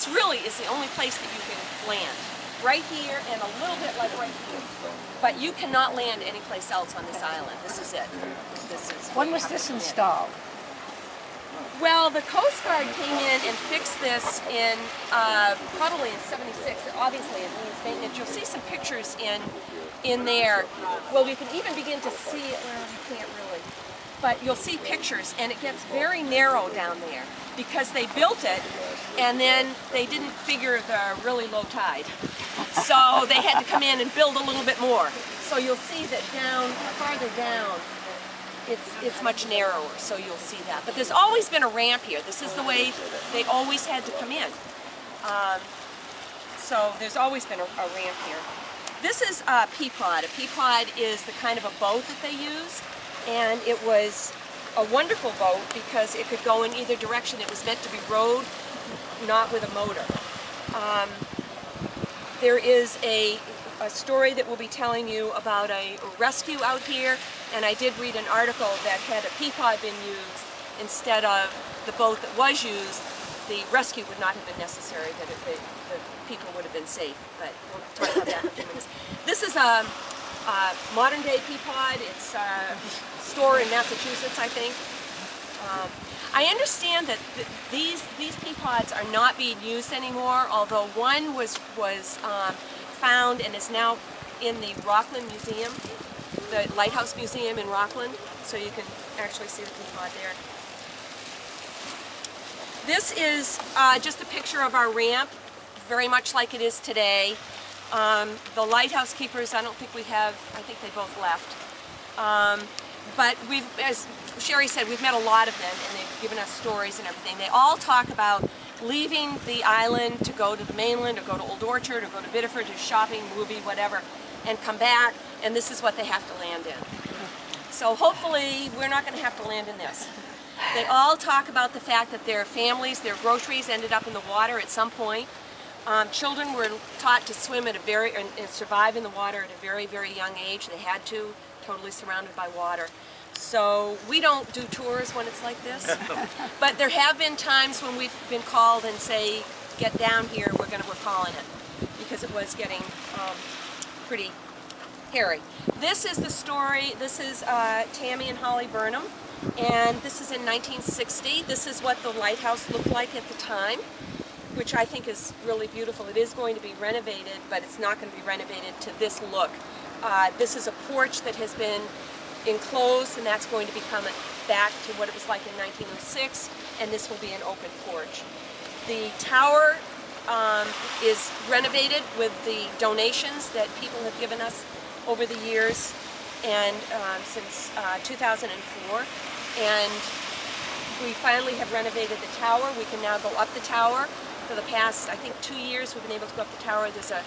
this really is the only place that you can land. Right here and a little bit like right here. But you cannot land anyplace else on this island. This is it. This is when was this installed? Well, the Coast Guard came in and fixed this in probably in '76. Obviously, it needs maintenance. You'll see some pictures in there. Well, you can even begin to see it. Well, you can't really. But you'll see pictures, and it gets very narrow down there because they built it, and then they didn't figure the really low tide. So they had to come in and build a little bit more. So you'll see that down, farther down, it's much narrower, so you'll see that. But there's always been a ramp here. This is the way they always had to come in. So there's always been a ramp here. This is a Peapod. A Peapod is the kind of a boat that they use, and it was a wonderful boat because it could go in either direction. It was meant to be rowed, not with a motor. There is a story that we'll be telling you about a rescue out here, and I did read an article that had a Peapod been used instead of the boat that was used, the rescue would not have been necessary, that the people would have been safe, but we'll talk about that in a few minutes. This is a modern day Peapod. It's a store in Massachusetts, I think. I understand that these Peapods are not being used anymore, although one was found and is now in the Rockland Museum, the Lighthouse Museum in Rockland, so you can actually see the Peapod there. This is just a picture of our ramp, very much like it is today. The lighthouse keepers, I don't think we have, I think they both left. But we've, as Sherry said, we've met a lot of them, and they've given us stories and everything. They all talk about leaving the island to go to the mainland, or go to Old Orchard, or go to Biddeford, to shopping, movie, whatever, and come back, and this is what they have to land in. So hopefully we're not going to have to land in this. They all talk about the fact that their families, their groceries ended up in the water at some point. Children were taught to swim at and survive in the water at a very, very young age. They had to, totally surrounded by water. So we don't do tours when it's like this, but there have been times when we've been called and say, get down here, we're calling it, because it was getting pretty hairy. This is the story. This is Tammy and Holly Burnham, and this is in 1960. This is what the lighthouse looked like at the time, which I think is really beautiful. It is going to be renovated, but it's not going to be renovated to this look. This is a porch that has been enclosed, and that's going to become back to what it was like in 1906, and this will be an open porch. The tower is renovated with the donations that people have given us over the years, and since 2004, and we finally have renovated the tower. We can now go up the tower. For the past, I think, 2 years, we've been able to go up the tower. There's a